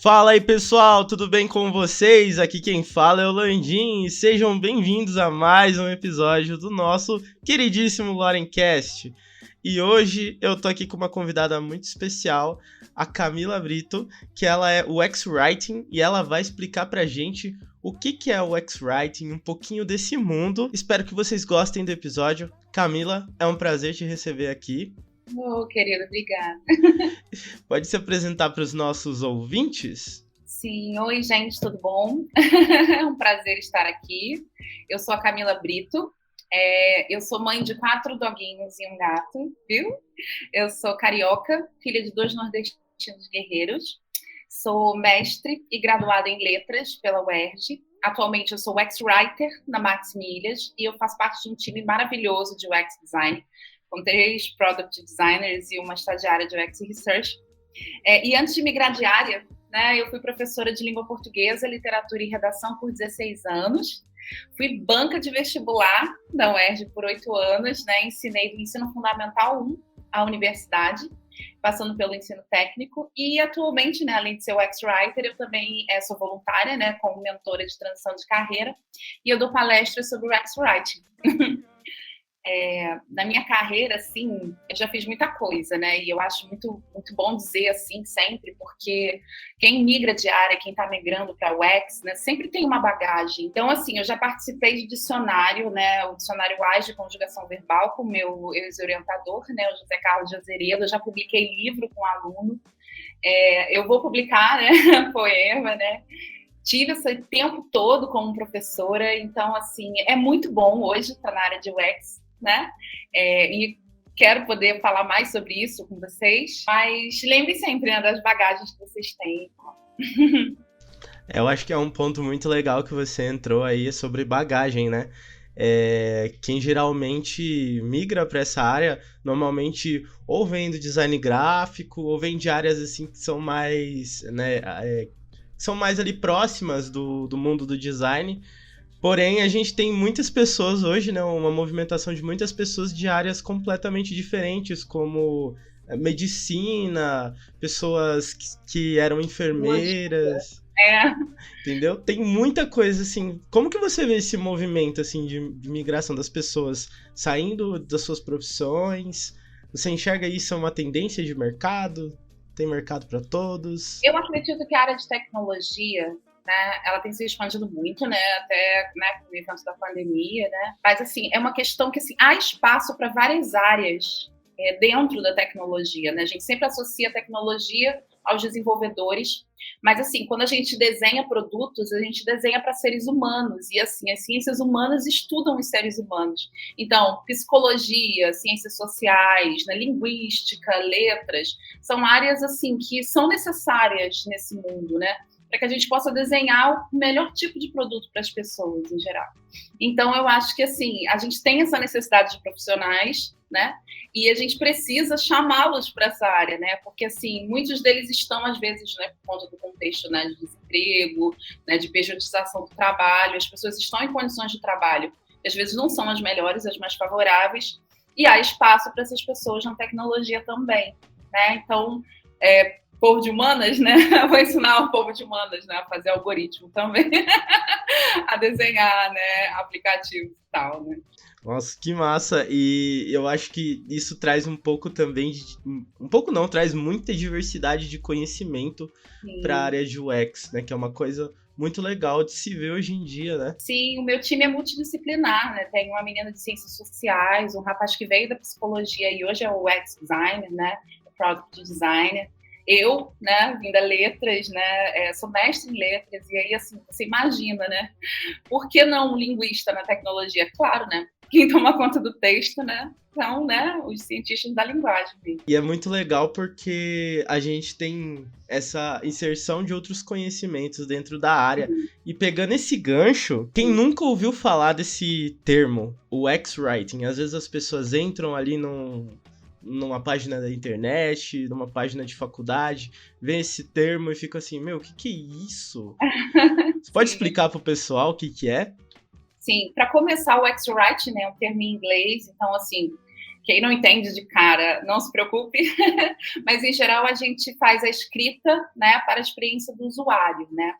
Fala aí pessoal, tudo bem com vocês? Aqui quem fala é o Landim e sejam bem-vindos a mais um episódio do nosso queridíssimo Lorencast. E hoje eu tô aqui com uma convidada muito especial, a Camila Brito, que ela é UX Writing e ela vai explicar pra gente o que é o UX Writing, um pouquinho desse mundo. Espero que vocês gostem do episódio. Camila, é um prazer te receber aqui. Querida, obrigada. Pode se apresentar para os nossos ouvintes? Sim, oi gente, tudo bom? É um prazer estar aqui. Eu sou a Camila Brito, eu sou mãe de 4 doguinhos e um gato, viu? Eu sou carioca, filha de 2 nordestinos guerreiros. Sou mestre e graduada em letras pela UERJ. Atualmente eu sou UX Writer na Maximilhas e eu faço parte de um time maravilhoso de UX Design, com 3 Product Designers e uma estagiária de UX Research. E antes de migrar de área, né, eu fui professora de língua portuguesa, literatura e redação por 16 anos. Fui banca de vestibular da UERJ por 8 anos, né, ensinei do ensino fundamental 1 à universidade, passando pelo ensino técnico. E atualmente, né, além de ser UX Writer, eu também sou voluntária, né, como mentora de transição de carreira, e eu dou palestras sobre UX Writing. Na minha carreira, assim, eu já fiz muita coisa, né? E eu acho muito, muito bom dizer assim sempre, porque quem migra de área, quem está migrando para o UX, né, sempre tem uma bagagem. Então, assim, eu já participei de dicionário, né? O dicionário AIS de conjugação verbal com o meu ex-orientador, né? O José Carlos de Azeredo. Eu já publiquei livro com aluno. Eu vou publicar, né? Poema, né? Tive esse tempo todo como professora, então, assim, é muito bom hoje estar na área de UX, né? E quero poder falar mais sobre isso com vocês, mas lembre sempre, né, das bagagens que vocês têm. Eu acho que é um ponto muito legal que você entrou aí sobre bagagem, né? Quem geralmente migra para essa área, normalmente ou vem do design gráfico, ou vem de áreas assim que são mais, né, são mais ali próximas do mundo do design. Porém, a gente tem muitas pessoas hoje, né, uma movimentação de muitas pessoas de áreas completamente diferentes, como medicina, pessoas que eram enfermeiras, entendeu? Tem muita coisa, assim. Como que você vê esse movimento, assim, de migração das pessoas saindo das suas profissões? Você enxerga isso como uma tendência de mercado? Tem mercado para todos? Eu acredito que a área de tecnologia, né, ela tem se expandido muito, né, até, né, com o evento da pandemia, né, mas, assim, é uma questão que, assim, há espaço para várias áreas dentro da tecnologia, né, a gente sempre associa a tecnologia aos desenvolvedores, mas, assim, quando a gente desenha produtos, a gente desenha para seres humanos, e, assim, as ciências humanas estudam os seres humanos. Então, psicologia, ciências sociais, né, linguística, letras, são áreas, assim, que são necessárias nesse mundo, né, para que a gente possa desenhar o melhor tipo de produto para as pessoas, em geral. Então, eu acho que, assim, a gente tem essa necessidade de profissionais, né? E a gente precisa chamá-los para essa área, né? Porque, assim, muitos deles estão, às vezes, né, por conta do contexto, né, de desemprego, né, de pejotização do trabalho, as pessoas estão em condições de trabalho que, às vezes, não são as melhores, as mais favoráveis, e há espaço para essas pessoas na tecnologia também, né? Então, povo de humanas, né? Eu vou ensinar o povo de humanas, né, a fazer algoritmo também, a desenhar, né, aplicativos e tal, né? Nossa, que massa! E eu acho que isso traz um pouco também um pouco não, traz muita diversidade de conhecimento para a área de UX, né? Que é uma coisa muito legal de se ver hoje em dia, né? Sim, o meu time é multidisciplinar, né? Tem uma menina de ciências sociais, um rapaz que veio da psicologia e hoje é o UX designer, né? O product designer. Eu, né, vim da letras, né, sou mestre em letras, e aí, assim, você imagina, né, por que não um linguista na tecnologia? Claro, né, quem toma conta do texto, né, são, né, os cientistas da linguagem mesmo. E é muito legal porque a gente tem essa inserção de outros conhecimentos dentro da área. E pegando esse gancho, quem nunca ouviu falar desse termo, o X-Writing? Às vezes as pessoas entram ali numa página da internet, numa página de faculdade, vê esse termo e fica assim, meu, o que é isso? Você pode explicar pro pessoal o que é? Sim, para começar, o X-Writing, né, é um termo em inglês, então, assim, quem não entende de cara, não se preocupe, mas, em geral, a gente faz a escrita, né, para a experiência do usuário, né?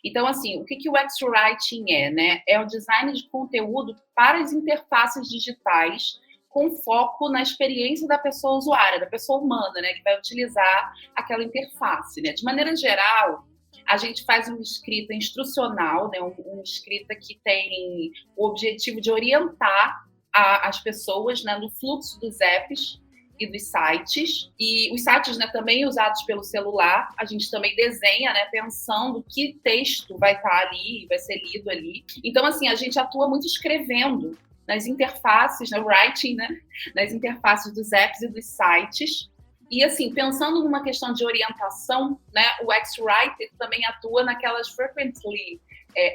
Então, assim, o que o X-Writing é, né? É o design de conteúdo para as interfaces digitais, com foco na experiência da pessoa usuária, da pessoa humana, né, que vai utilizar aquela interface, né? De maneira geral, a gente faz uma escrita instrucional, né, uma escrita que tem o objetivo de orientar as pessoas, né, no fluxo dos apps e dos sites. E os sites, né, também usados pelo celular, a gente também desenha, né, pensando que texto vai estar ali, vai ser lido ali. Então, assim, a gente atua muito escrevendo nas interfaces, no writing, né, nas interfaces dos apps e dos sites. E, assim, pensando numa questão de orientação, né, o X-Writer também atua naquelas frequently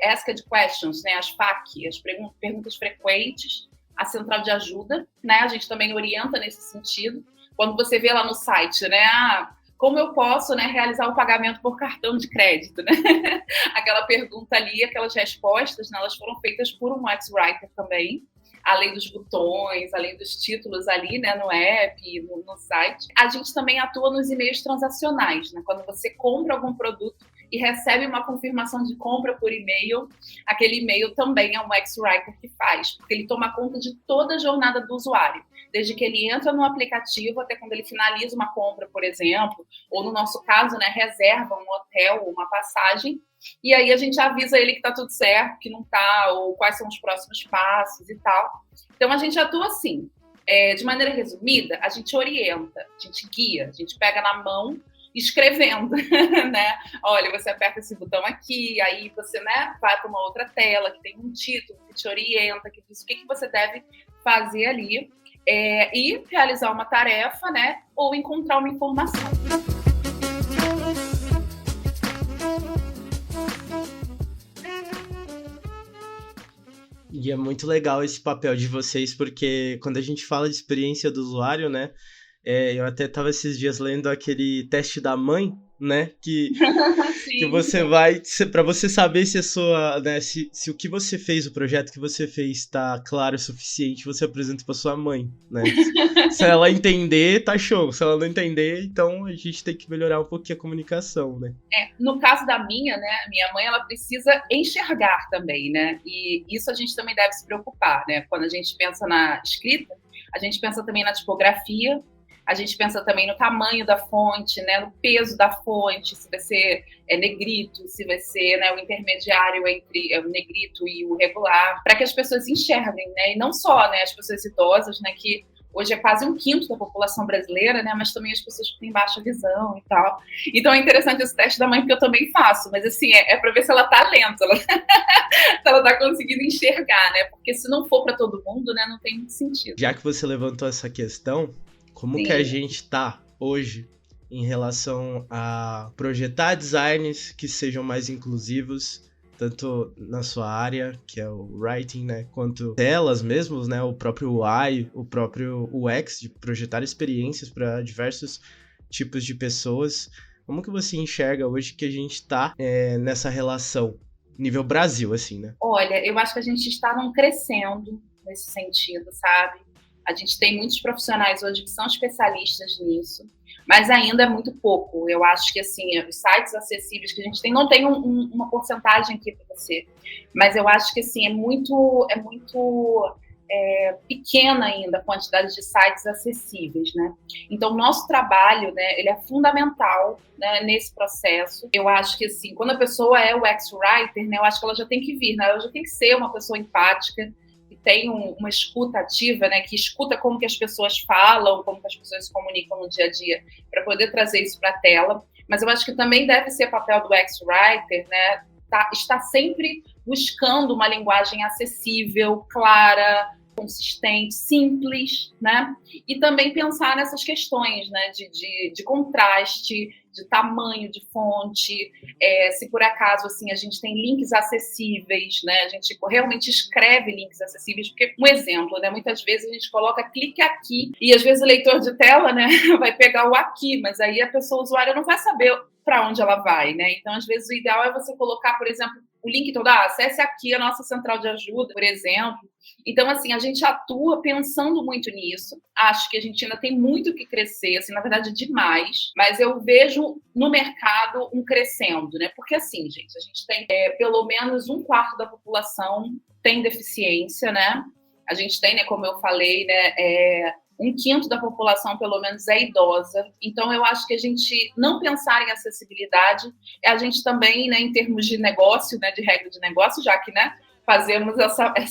asked questions, né, as FAQ, as perguntas frequentes, a central de ajuda, né, a gente também orienta nesse sentido. Quando você vê lá no site, né, como eu posso, né, realizar o pagamento por cartão de crédito, né? Aquela pergunta ali, aquelas respostas, né, elas foram feitas por um X-Writer também, além dos botões, além dos títulos ali, né, no app, no site. A gente também atua nos e-mails transacionais, né? Quando você compra algum produto e recebe uma confirmação de compra por e-mail, aquele e-mail também é um X-Writer que faz, porque ele toma conta de toda a jornada do usuário, desde que ele entra no aplicativo até quando ele finaliza uma compra, por exemplo, ou no nosso caso, né, reserva um hotel ou uma passagem, e aí a gente avisa ele que está tudo certo, que não está, ou quais são os próximos passos e tal. Então, a gente atua assim. De maneira resumida, a gente orienta, a gente guia, a gente pega na mão escrevendo, né? Olha, você aperta esse botão aqui, aí você, né, vai para uma outra tela que tem um título que te orienta, que diz o que você deve fazer ali, e realizar uma tarefa, né, ou encontrar uma informação. E é muito legal esse papel de vocês, porque quando a gente fala de experiência do usuário, né? Eu até estava esses dias lendo aquele teste da mãe, né? Que você vai, para você saber se a sua, né, se o que você fez, o projeto que você fez está claro o suficiente, você apresenta para sua mãe, né? Se ela entender, tá show. Se ela não entender, então a gente tem que melhorar um pouquinho a comunicação, né? No caso da minha, né, minha mãe, ela precisa enxergar também, né? E isso a gente também deve se preocupar, né? Quando a gente pensa na escrita, a gente pensa também na tipografia, a gente pensa também no tamanho da fonte, né, no peso da fonte, se vai ser negrito, se vai ser, né, o intermediário entre o negrito e o regular, para que as pessoas enxerguem, né, e não só, né, as pessoas idosas, né, que hoje é quase 1/5 da população brasileira, né, mas também as pessoas que têm baixa visão e tal. Então é interessante esse teste da mãe, porque eu também faço, mas assim, para ver se ela tá lenta, se ela tá conseguindo enxergar, né, porque se não for para todo mundo, né, não tem muito sentido. Já que você levantou essa questão, como Sim. que a gente tá hoje em relação a projetar designs que sejam mais inclusivos, tanto na sua área, que é o writing, né, quanto telas mesmos, né, o próprio UI, o próprio UX, de projetar experiências para diversos tipos de pessoas. Como que você enxerga hoje que a gente tá nessa relação, nível Brasil, assim, né? Olha, eu acho que a gente está crescendo nesse sentido, sabe? A gente tem muitos profissionais hoje que são especialistas nisso, mas ainda é muito pouco. Eu acho que, assim, os sites acessíveis que a gente tem, não tem uma porcentagem aqui para você, mas eu acho que, assim, é muito pequena ainda a quantidade de sites acessíveis, né? Então, o nosso trabalho, né, ele é fundamental, né, nesse processo. Eu acho que, assim, quando a pessoa é o X-Writer, né, eu acho que ela já tem que vir, né? Ela já tem que ser uma pessoa empática, que tem uma escuta ativa, né, que escuta como que as pessoas falam, como que as pessoas se comunicam no dia a dia, para poder trazer isso para a tela. Mas eu acho que também deve ser papel do X-Writer, né, estar sempre buscando uma linguagem acessível, clara, consistente, simples, né? E também pensar nessas questões, né, de contraste, de tamanho de fonte, se por acaso, assim, a gente tem links acessíveis, né, a gente realmente escreve links acessíveis, porque, um exemplo, né, muitas vezes a gente coloca clique aqui, e às vezes o leitor de tela, né, vai pegar o aqui, mas aí a pessoa, o usuário, não vai saber para onde ela vai, né? Então, às vezes, o ideal é você colocar, por exemplo, o link todo, acesse aqui a nossa central de ajuda, por exemplo. Então, assim, a gente atua pensando muito nisso. Acho que a gente ainda tem muito que crescer, assim, na verdade, demais. Mas eu vejo no mercado um crescendo, né? Porque, assim, gente, a gente tem pelo menos um quarto da população tem deficiência, né? A gente tem, né, como eu falei, né, um quinto da população, pelo menos, é idosa. Então, eu acho que a gente não pensar em acessibilidade é a gente também, né, em termos de negócio, né, de regra de negócio, já que, né, fazemos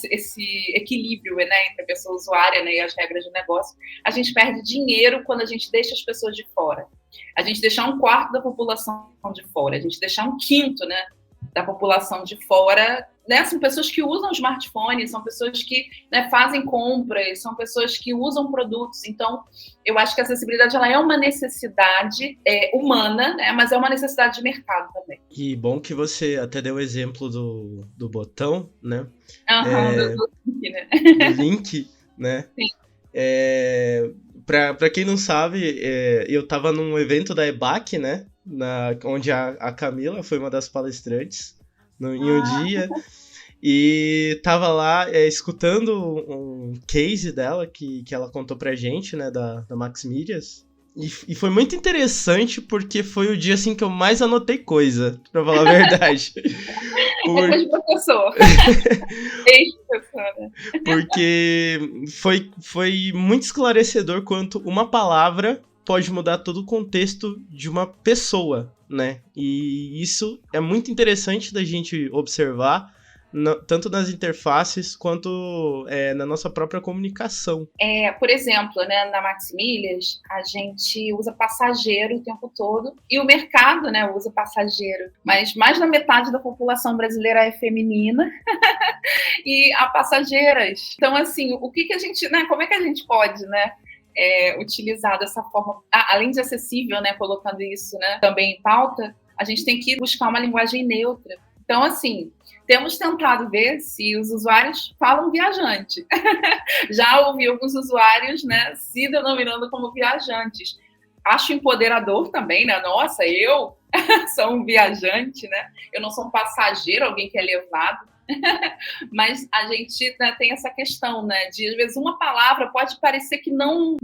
esse equilíbrio, né, entre a pessoa usuária, né, e as regras de negócio, a gente perde dinheiro quando a gente deixa as pessoas de fora. A gente deixar um quarto da população de fora, a gente deixar um quinto, né, da população de fora, né, são pessoas que usam smartphones, são pessoas que, né, fazem compras, são pessoas que usam produtos. Então, eu acho que a acessibilidade ela é uma necessidade humana, né, mas é uma necessidade de mercado também. E bom que você até deu o exemplo do botão, né? Do link, né? Do link, né? Sim. Pra quem não sabe, eu tava num evento da EBAC, né? Onde a Camila foi uma das palestrantes em um dia. E tava lá escutando um case dela que ela contou pra gente, né? Da Max Medias. E foi muito interessante porque foi o dia assim que eu mais anotei coisa, pra falar a verdade. Depois de professor. Ex-professor, né? Porque foi muito esclarecedor quanto uma palavra pode mudar todo o contexto de uma pessoa, né? E isso é muito interessante da gente observar, tanto nas interfaces quanto na nossa própria comunicação. Por exemplo, né, na Maximilhas, a gente usa passageiro o tempo todo e o mercado, né, usa passageiro, mas mais da metade da população brasileira é feminina e há passageiras. Então, assim, o que a gente, né, como é que a gente pode, né, utilizar dessa forma, além de acessível, né, colocando isso, né, também em pauta, a gente tem que buscar uma linguagem neutra. Então, assim, temos tentado ver se os usuários falam viajante. Já ouvi alguns usuários, né, se denominando como viajantes. Acho empoderador também, né? Nossa, eu sou um viajante, né? Eu não sou um passageiro, alguém que é levado. Mas a gente, né, tem essa questão, né, de às vezes uma palavra pode parecer que não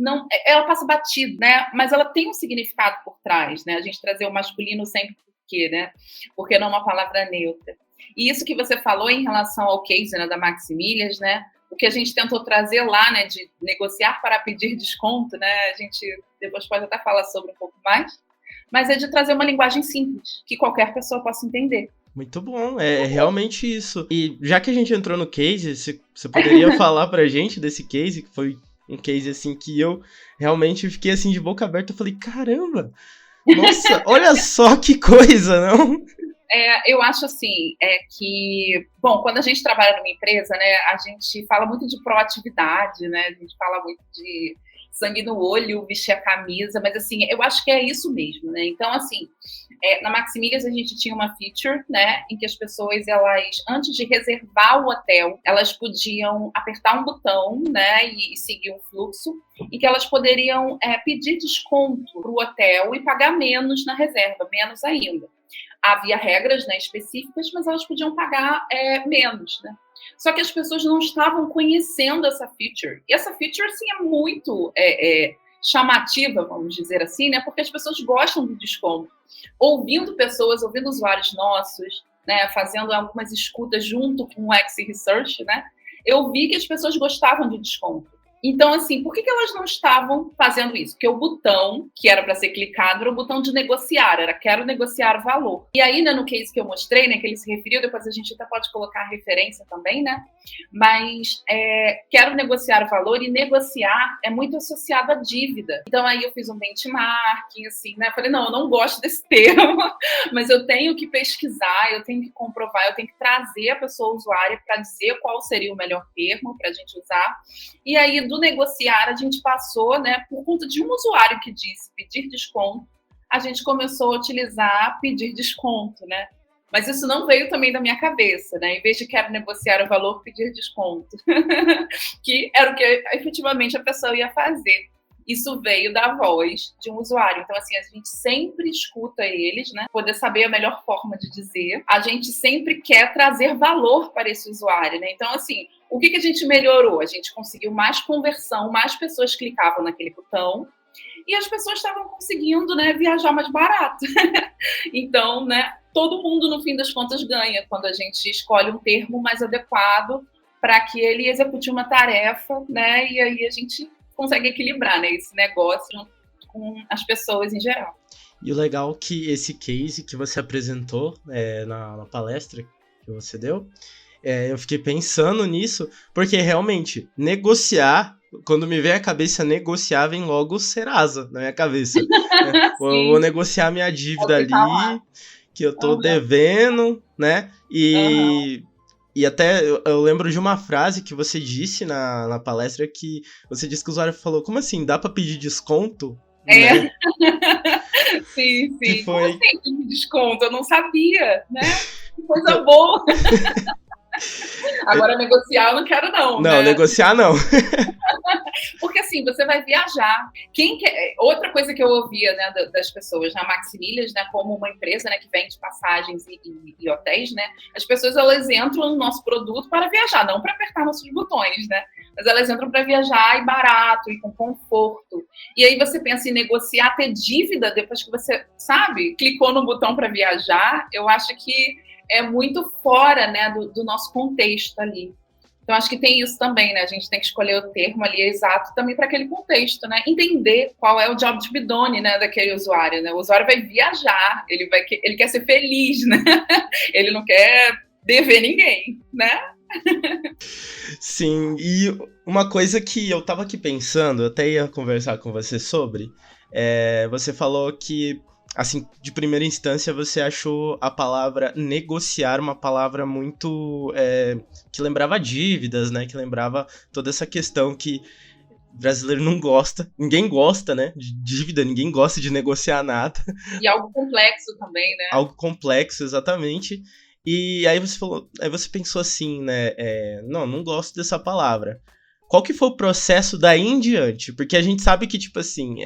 ela passa batido, né, mas ela tem um significado por trás, né, a gente trazer o masculino sempre porque, né, porque não é uma palavra neutra. E isso que você falou em relação ao case, né, da Maximilhas, né, o que a gente tentou trazer lá, né, de negociar para pedir desconto, né, a gente depois pode até falar sobre um pouco mais, mas é de trazer uma linguagem simples, que qualquer pessoa possa entender. Muito bom, é realmente isso. E já que a gente entrou no case, você poderia falar pra gente desse case, que foi um case assim que eu realmente fiquei assim de boca aberta, eu falei, caramba, nossa, olha só que coisa, não? Eu acho assim, que, bom, quando a gente trabalha numa empresa, né, a gente fala muito de proatividade, né, a gente fala muito de sangue no olho, vestir a camisa, mas assim, eu acho que é isso mesmo, né, então assim, na Maximilhas a gente tinha uma feature, né, em que as pessoas, elas, antes de reservar o hotel, elas podiam apertar um botão, né, e seguir um fluxo, em que elas poderiam pedir desconto para o hotel e pagar menos na reserva, menos ainda. Havia regras, né, específicas, mas elas podiam pagar menos, né? Só que as pessoas não estavam conhecendo essa feature. E essa feature, assim, é muito chamativa, vamos dizer assim, né? Porque as pessoas gostam do desconto. Ouvindo usuários nossos, né, fazendo algumas escutas junto com o X Research, né? Eu vi que as pessoas gostavam de desconto. Então, assim, por que elas não estavam fazendo isso? Porque o botão, que era para ser clicado, era o botão de negociar, era quero negociar valor. E aí, né, no case que eu mostrei, né, que ele se referiu, depois a gente até pode colocar a referência também, né? Mas quero negociar valor, e negociar é muito associado à dívida. Então, aí eu fiz um benchmarking, assim, né? Falei, não, eu não gosto desse termo, mas eu tenho que pesquisar, eu tenho que comprovar, eu tenho que trazer a pessoa usuária para dizer qual seria o melhor termo para a gente usar. E aí, do negociar, a gente passou, né, por conta de um usuário que disse pedir desconto, a gente começou a utilizar pedir desconto, né? Mas isso não veio também da minha cabeça, né? Em vez de quero negociar o valor, pedir desconto. Que era o que efetivamente a pessoa ia fazer. isso veio da voz de um usuário. Então, assim, a gente sempre escuta eles, né? Poder saber a melhor forma de dizer. A gente sempre quer trazer valor para esse usuário, né? Então, assim, o que a gente melhorou? A gente conseguiu mais conversão, mais pessoas clicavam naquele botão e as pessoas estavam conseguindo, né, viajar mais barato. Então, né, todo mundo, no fim das contas, ganha quando a gente escolhe um termo mais adequado para que ele execute uma tarefa, né? E aí a gente consegue equilibrar, né, esse negócio junto com as pessoas em geral. E o legal é que esse case que você apresentou na palestra que você deu, eu fiquei pensando nisso, porque realmente, negociar, quando me vem à cabeça negociar, vem logo o Serasa na minha cabeça. Né? Vou negociar minha dívida ali, que eu tô devendo, né? E até eu lembro de uma frase que você disse na palestra, que você disse que o usuário falou, como assim, dá pra pedir desconto? Né? Sim. Que foi... Como assim pedir desconto? Eu não sabia, né? Que coisa boa! Agora negociar eu não quero não, né? Negociar não. Porque assim, você vai viajar. Outra coisa que eu ouvia, né, das pessoas na Maximilhas, né, como uma empresa, né, que vende passagens e hotéis, né, as pessoas elas entram no nosso produto para viajar, não para apertar nossos botões, né, mas elas entram para viajar e barato e com conforto. E aí você pensa em negociar, ter dívida depois que você, sabe, clicou no botão para viajar. Eu acho que é muito fora, né, do nosso contexto ali. Então, acho que tem isso também, né? A gente tem que escolher o termo ali exato também para aquele contexto, né? Entender qual é o job to be done, né, daquele usuário, né? O usuário vai viajar, ele quer ser feliz, né? Ele não quer dever ninguém, né? Sim, e uma coisa que eu tava aqui pensando, eu até ia conversar com você sobre, você falou que, assim, de primeira instância você achou a palavra negociar uma palavra muito, que lembrava dívidas, né, que lembrava toda essa questão que o brasileiro não gosta, ninguém gosta, né, de dívida, ninguém gosta de negociar nada. E algo complexo também, né? Algo complexo, exatamente. E aí você pensou assim, né, não gosto dessa palavra. Qual que foi o processo daí em diante? Porque a gente sabe que, tipo assim,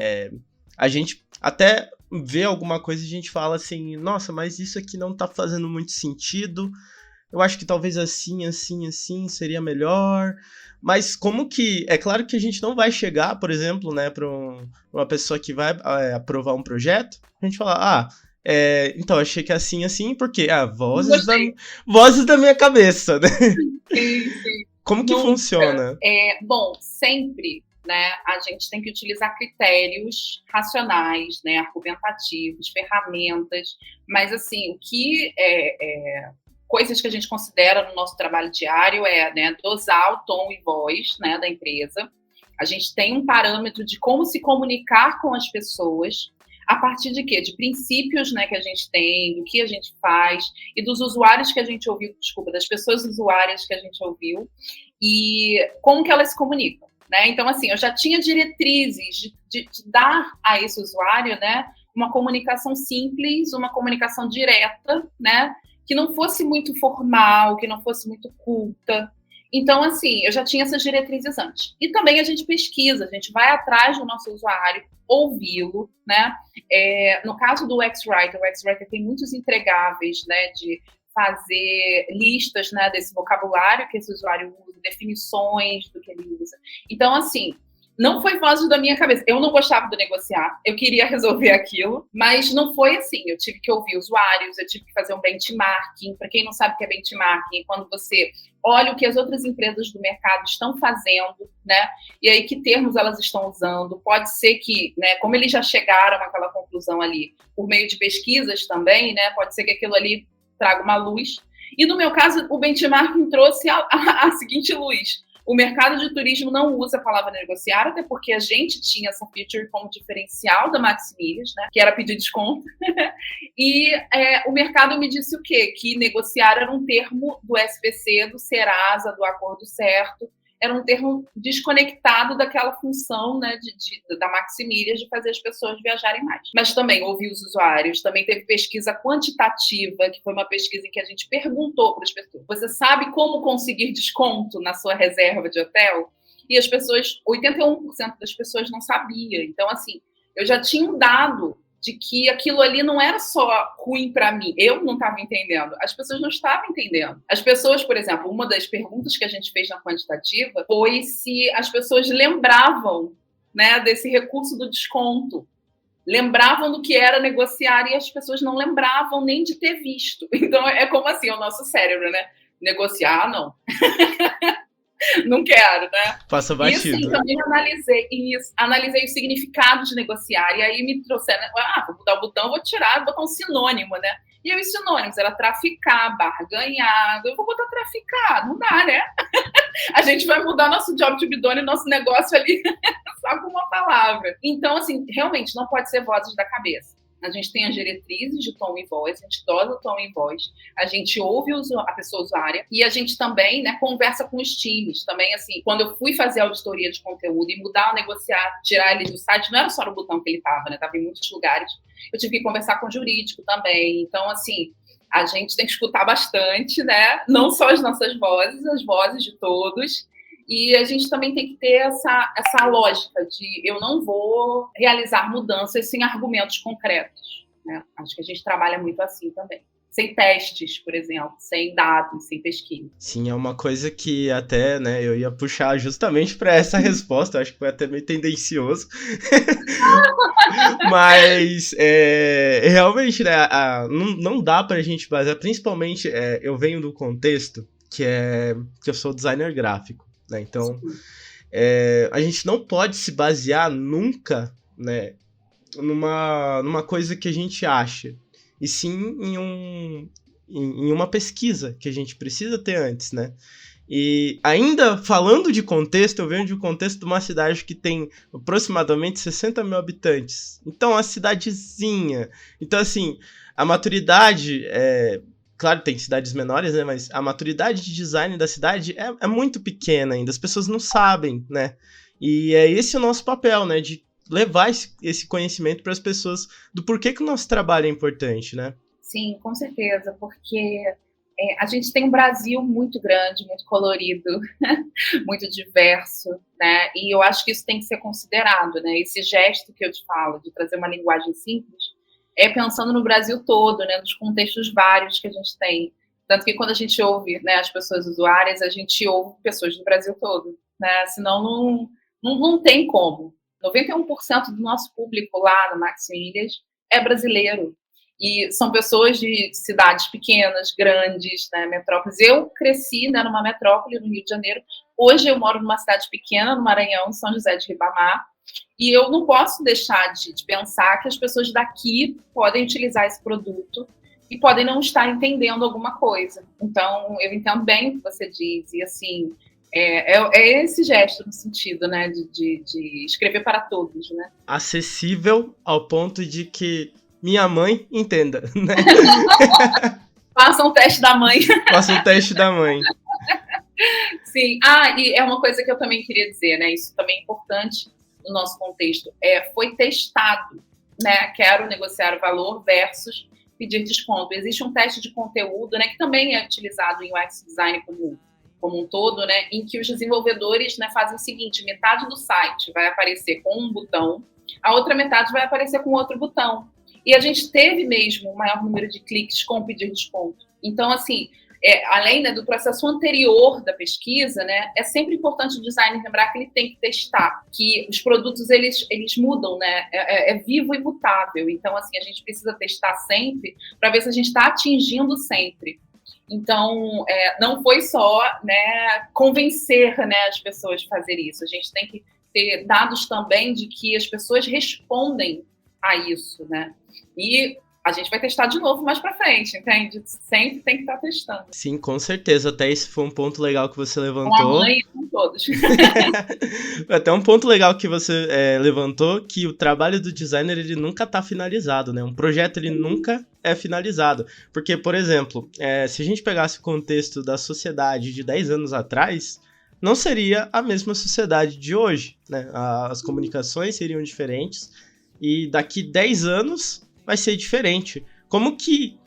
a gente até vê alguma coisa e a gente fala assim, nossa, mas isso aqui não tá fazendo muito sentido, eu acho que talvez assim seria melhor. Mas como que... É claro que a gente não vai chegar, por exemplo, né, para uma pessoa que vai aprovar um projeto, a gente falar, então, achei que é assim, porque vozes da minha cabeça, né? Sim. Como que funciona? Bom, sempre, né, a gente tem que utilizar critérios racionais, né, argumentativos, ferramentas, mas assim, o que coisas que a gente considera no nosso trabalho diário né, dosar o tom e voz, né, da empresa. A gente tem um parâmetro de como se comunicar com as pessoas, a partir de quê? De princípios, né, que a gente tem, do que a gente faz, e dos usuários que a gente ouviu, das pessoas usuárias que a gente ouviu, e como que elas se comunicam. Né? Então, assim, eu já tinha diretrizes de dar a esse usuário, né, uma comunicação simples, uma comunicação direta, né, que não fosse muito formal, que não fosse muito culta. Então, assim, eu já tinha essas diretrizes antes. E também a gente pesquisa, a gente vai atrás do nosso usuário, ouvi-lo, né? No caso do UX-Writer, o UX-Writer tem muitos entregáveis, né, de fazer listas, né, desse vocabulário que esse usuário usa, definições do que ele usa. Então, assim, não foi voz da minha cabeça. Eu não gostava de negociar, eu queria resolver aquilo, mas não foi assim. Eu tive que ouvir usuários, eu tive que fazer um benchmarking. Para quem não sabe o que é benchmarking, é quando você olha o que as outras empresas do mercado estão fazendo, né? E aí que termos elas estão usando. Pode ser que, né, como eles já chegaram àquela conclusão ali, por meio de pesquisas também, né? Pode ser que aquilo ali traga uma luz. E no meu caso, o benchmarking trouxe a seguinte luz. O mercado de turismo não usa a palavra negociar, até porque a gente tinha essa feature como diferencial da Maximilhas, né, que era pedir desconto. E o mercado me disse o quê? Que negociar era um termo do SPC, do Serasa, do Acordo Certo, era um termo desconectado daquela função, né, da Maximilhas de fazer as pessoas viajarem mais. Mas também ouvi os usuários, também teve pesquisa quantitativa, que foi uma pesquisa em que a gente perguntou para as pessoas: você sabe como conseguir desconto na sua reserva de hotel? e as pessoas, 81% das pessoas não sabia. Então, assim, eu já tinha um dado de que aquilo ali não era só ruim para mim. Eu não estava entendendo. As pessoas não estavam entendendo. As pessoas, por exemplo, uma das perguntas que a gente fez na quantitativa foi se as pessoas lembravam, né, desse recurso do desconto. Lembravam do que era negociar e as pessoas não lembravam nem de ter visto. Então, é como assim, o nosso cérebro, né? Negociar, não. Não quero, né? Passa batido. E assim, também analisei o significado de negociar, e aí me trouxeram, vou mudar o botão, vou tirar, vou botar um sinônimo, né? E aí os sinônimos era traficar, barganhar, eu vou botar traficar, não dá, né? A gente vai mudar nosso job to be done, nosso negócio ali, só com uma palavra. Então, assim, realmente não pode ser vozes da cabeça. A gente tem as diretrizes de tom e voz, a gente dosa o tom e voz, a gente ouve a pessoa usuária e a gente também, né, conversa com os times. Também, assim, quando eu fui fazer a auditoria de conteúdo e mudar, negociar, tirar ele do site, não era só no botão que ele estava, né? Estava em muitos lugares. Eu tive que conversar com o jurídico também. Então, assim, a gente tem que escutar bastante, né? Não só as nossas vozes, as vozes de todos. E a gente também tem que ter essa lógica de eu não vou realizar mudanças sem argumentos concretos, né? Acho que a gente trabalha muito assim também. Sem testes, por exemplo, sem dados, sem pesquisa. Sim, é uma coisa que até, né, eu ia puxar justamente para essa resposta, acho que foi até meio tendencioso. Mas, realmente, né, não dá pra gente basear, principalmente, eu venho do contexto que eu sou designer gráfico. Né? Então, a gente não pode se basear nunca, né, numa coisa que a gente acha, e sim em uma pesquisa que a gente precisa ter antes, né? E ainda falando de contexto, eu venho de um contexto de uma cidade que tem aproximadamente 60 mil habitantes. Então, é uma cidadezinha. Então, assim, a maturidade claro, tem cidades menores, né? Mas a maturidade de design da cidade é muito pequena ainda. As pessoas não sabem, né? E é esse o nosso papel, né? De levar esse conhecimento para as pessoas do porquê que o nosso trabalho é importante, né? Sim, com certeza. Porque a gente tem um Brasil muito grande, muito colorido, muito diverso, né? E eu acho que isso tem que ser considerado, né? Esse gesto que eu te falo, de trazer uma linguagem simples, pensando no Brasil todo, né, nos contextos vários que a gente tem. Tanto que quando a gente ouve, né, as pessoas usuárias, a gente ouve pessoas do Brasil todo, né? Senão não tem como. 91% do nosso público lá no Max Milhas é brasileiro. E são pessoas de cidades pequenas, grandes, né, metrópoles. Eu cresci, né, numa metrópole no Rio de Janeiro. Hoje eu moro numa cidade pequena, no Maranhão, São José de Ribamar. E eu não posso deixar de pensar que as pessoas daqui podem utilizar esse produto e podem não estar entendendo alguma coisa. Então, eu entendo bem o que você diz. E, assim, é esse gesto no sentido, né, de escrever para todos, né? Acessível ao ponto de que minha mãe entenda, né? Faça um teste da mãe. Faça um teste da mãe. Sim. E é uma coisa que eu também queria dizer, né? Isso também é importante no nosso contexto. Foi testado, né? Quero negociar o valor versus pedir desconto. Existe um teste de conteúdo, né? Que também é utilizado em UX Design como um todo, né? Em que os desenvolvedores, né, fazem o seguinte: metade do site vai aparecer com um botão, a outra metade vai aparecer com outro botão. E a gente teve mesmo o maior número de cliques com pedir desconto. Então, assim, além, né, do processo anterior da pesquisa, né, é sempre importante o designer lembrar que ele tem que testar, que os produtos eles mudam, né, é vivo e mutável. Então, assim, a gente precisa testar sempre para ver se a gente está atingindo sempre. Então, não foi só, né, convencer, né, as pessoas a fazer isso. A gente tem que ter dados também de que as pessoas respondem a isso, né? E a gente vai testar de novo mais pra frente, entende? Sempre tem que estar testando. Sim, com certeza. Até esse foi um ponto legal que você levantou. Com a mãe e com todos. Até um ponto legal que você levantou, que o trabalho do designer, ele nunca tá finalizado, né? Um projeto, ele nunca é finalizado. Porque, por exemplo, se a gente pegasse o contexto da sociedade de 10 anos atrás, não seria a mesma sociedade de hoje, né? As comunicações seriam diferentes e daqui 10 anos vai ser diferente. Como que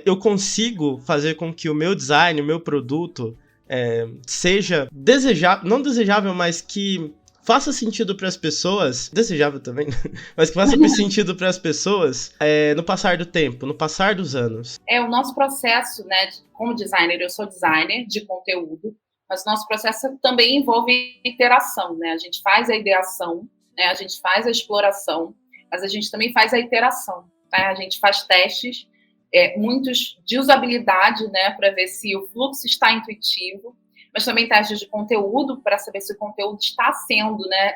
eu consigo fazer com que o meu design, o meu produto, seja desejável, não desejável, mas que faça sentido para as pessoas, desejável também, mas que faça sentido para as pessoas no passar do tempo, no passar dos anos. O nosso processo, né, como designer, eu sou designer de conteúdo, mas o nosso processo também envolve interação, né? A gente faz a ideação, né? A gente faz a exploração, mas a gente também faz a iteração, tá? A gente faz testes, muitos de usabilidade, né, para ver se o fluxo está intuitivo, mas também testes de conteúdo para saber se o conteúdo está sendo, né,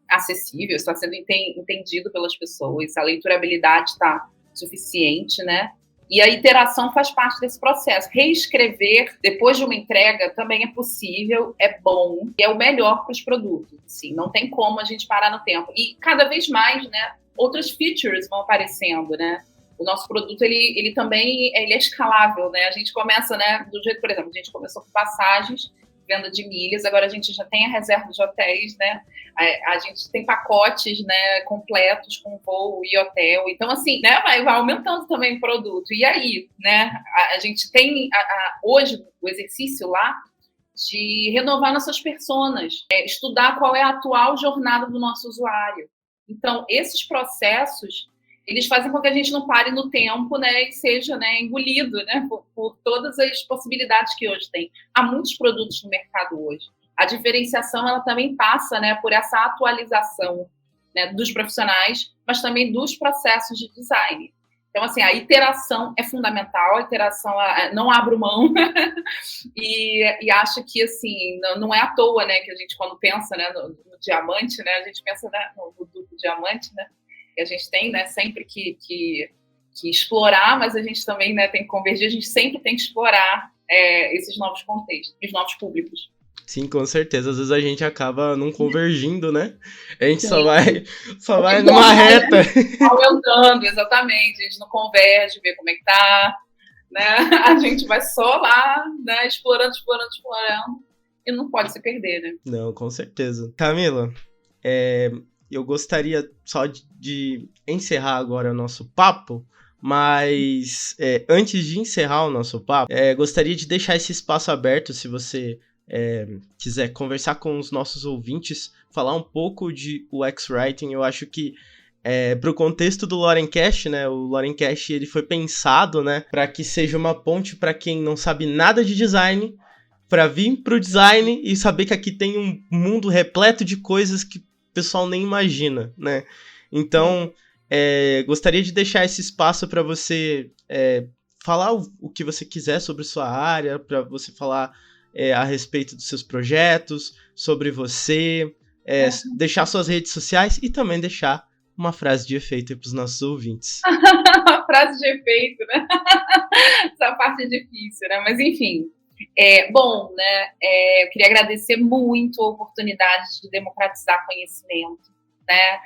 acessível, está sendo entendido pelas pessoas, se a leiturabilidade está suficiente, né? E a iteração faz parte desse processo. Reescrever depois de uma entrega também é possível, é bom e é o melhor para os produtos. Assim, não tem como a gente parar no tempo. E cada vez mais, né, outras features vão aparecendo, né? O nosso produto, ele também é escalável, né? A gente começa, né, do jeito, por exemplo, a gente começou com passagens, venda de milhas, agora a gente já tem a reserva de hotéis, né? A gente tem pacotes, né, completos com voo e hotel. Então, assim, né, vai aumentando também o produto. E aí, né, a gente tem hoje o exercício lá de renovar nossas personas, estudar qual é a atual jornada do nosso usuário. Então, esses processos, eles fazem com que a gente não pare no tempo, né, e seja, né, engolido, né, por todas as possibilidades que hoje tem. Há muitos produtos no mercado hoje. A diferenciação, ela também passa, né, por essa atualização, né, dos profissionais, mas também dos processos de design. Então, assim, a iteração é fundamental, a iteração não abro mão, e acho que, assim, não é à toa, né, que a gente, quando pensa, né, no diamante, né, a gente pensa, né, no diamante, né, e a gente tem, né, sempre que explorar, mas a gente também, né, tem que convergir, a gente sempre tem que explorar esses novos contextos, os novos públicos. Sim, com certeza. Às vezes a gente acaba não convergindo, né? A gente só vai numa reta. Aumentando, exatamente. A gente não converge, vê como é que tá, né? A gente vai só lá, né, explorando, e não pode se perder, né? Não, com certeza. Camila, eu gostaria só de encerrar agora o nosso papo, mas antes de encerrar o nosso papo, gostaria de deixar esse espaço aberto, se você quiser conversar com os nossos ouvintes, falar um pouco de UX Writing. Eu acho que para o contexto do Lorencast, né, o Lorencast ele foi pensado, né, para que seja uma ponte para quem não sabe nada de design, para vir para o design e saber que aqui tem um mundo repleto de coisas que o pessoal nem imagina, né? Então, gostaria de deixar esse espaço para você falar o que você quiser sobre sua área, para você falar a respeito dos seus projetos, sobre você, deixar suas redes sociais e também deixar uma frase de efeito para os nossos ouvintes. Uma frase de efeito, né? Essa parte é difícil, né? Mas, enfim. Bom, né? Eu queria agradecer muito a oportunidade de democratizar conhecimento, né?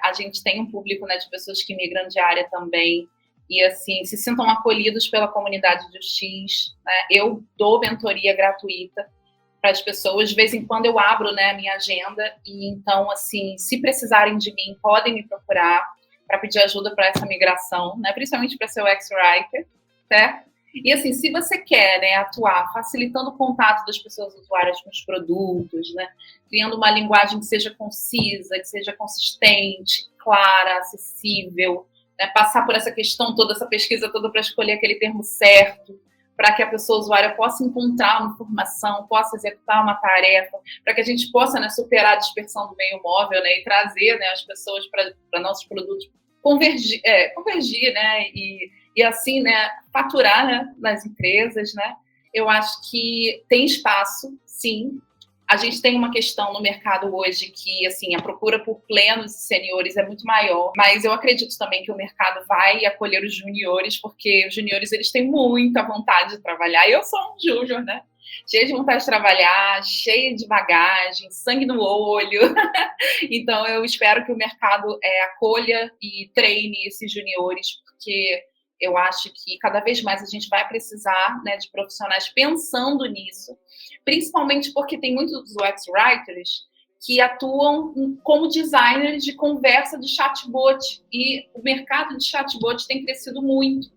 A gente tem um público, né, de pessoas que migram de área também, e, assim, se sintam acolhidos pela comunidade de UX, né? Eu dou mentoria gratuita para as pessoas, de vez em quando eu abro, né, a minha agenda, e então, assim, se precisarem de mim, podem me procurar para pedir ajuda para essa migração, né, principalmente para ser UX Writer, certo? E, assim, se você quer, né, atuar facilitando o contato das pessoas usuárias com os produtos, né, criando uma linguagem que seja concisa, que seja consistente, clara, acessível, né, passar por essa questão toda, essa pesquisa toda para escolher aquele termo certo, para que a pessoa usuária possa encontrar uma informação, possa executar uma tarefa, para que a gente possa, né, superar a dispersão do meio móvel, né, e trazer, né, as pessoas para nossos produtos, convergir, né, e assim, né, faturar, né, nas empresas, né. Eu acho que tem espaço, sim. A gente tem uma questão no mercado hoje que, assim, a procura por plenos e seniores é muito maior, mas eu acredito também que o mercado vai acolher os juniores, porque os juniores, eles têm muita vontade de trabalhar. Eu sou um júnior, né? Cheia de vontade de trabalhar, cheia de bagagem, sangue no olho. Então, eu espero que o mercado acolha e treine esses juniores, porque eu acho que cada vez mais a gente vai precisar, né, de profissionais pensando nisso, principalmente porque tem muitos UX Writers que atuam como designers de conversa de chatbot, e o mercado de chatbot tem crescido muito.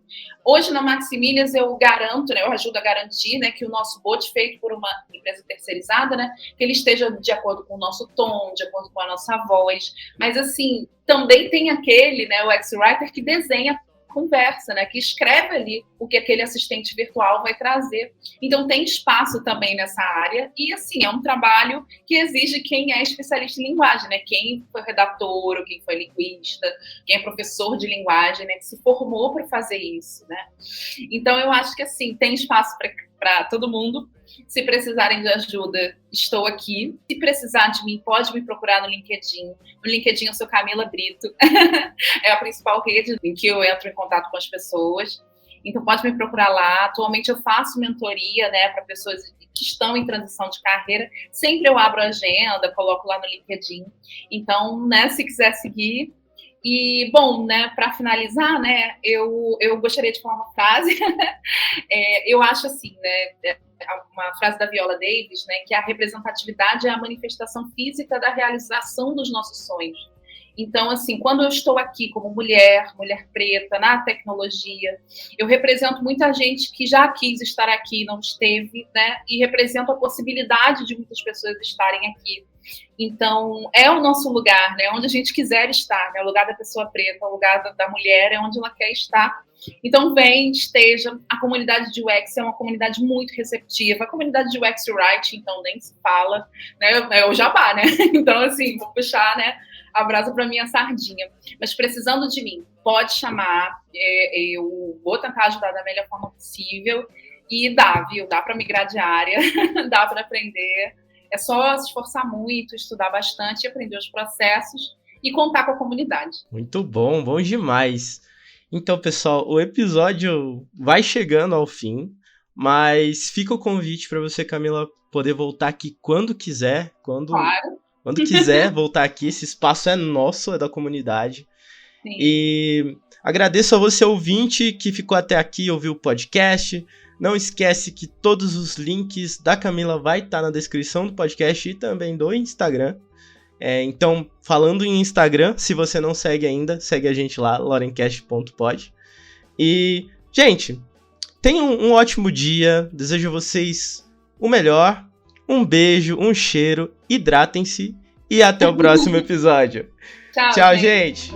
Hoje, na Maximilias, eu garanto, né, eu ajudo a garantir, né, que o nosso bot, feito por uma empresa terceirizada, né, que ele esteja de acordo com o nosso tom, de acordo com a nossa voz. Mas, assim, também tem aquele, né, o UX-Writer, que desenha conversa, né, que escreve ali o que aquele assistente virtual vai trazer. Então tem espaço também nessa área, e assim, é um trabalho que exige quem é especialista em linguagem, né, quem foi redator, ou quem foi linguista, quem é professor de linguagem, né, que se formou para fazer isso, né. Então eu acho que assim, tem espaço para todo mundo. Se precisarem de ajuda, estou aqui. Se precisar de mim, pode me procurar no LinkedIn. No LinkedIn eu sou Camila Brito. É a principal rede em que eu entro em contato com as pessoas. Então pode me procurar lá. Atualmente eu faço mentoria, né, para pessoas que estão em transição de carreira. Sempre eu abro a agenda, coloco lá no LinkedIn. Então, né, se quiser seguir. E, bom, né, para finalizar, né, eu gostaria de falar uma frase. Eu acho assim, né, uma frase da Viola Davis, né, que a representatividade é a manifestação física da realização dos nossos sonhos. Então, assim, quando eu estou aqui como mulher preta, na tecnologia, eu represento muita gente que já quis estar aqui, não esteve, né, e represento a possibilidade de muitas pessoas estarem aqui. Então, é o nosso lugar, né, onde a gente quiser estar, né, o lugar da pessoa preta, o lugar da mulher, é onde ela quer estar. Então, esteja. A comunidade de UX é uma comunidade muito receptiva. A comunidade de UX Writing, então, nem se fala, né? É o jabá, né? Então, assim, vou puxar, né, a brasa para minha sardinha. Mas precisando de mim, pode chamar. Eu vou tentar ajudar da melhor forma possível. E dá, viu? Dá para migrar de área, dá para aprender. É só se esforçar muito, estudar bastante, aprender os processos e contar com a comunidade. Muito bom, bom demais. Então, pessoal, o episódio vai chegando ao fim, mas fica o convite para você, Camila, poder voltar aqui quando quiser, Claro. Quando quiser voltar aqui. Esse espaço é nosso, é da comunidade. Sim. E agradeço a você, ouvinte, que ficou até aqui, ouviu o podcast. Não esquece que todos os links da Camila vai estar na descrição do podcast e também do Instagram. Então, falando em Instagram, se você não segue ainda, segue a gente lá, lorencast.pod. E, gente, tenham um ótimo dia, desejo a vocês o melhor, um beijo, um cheiro, hidratem-se e até o próximo episódio. Tchau, gente!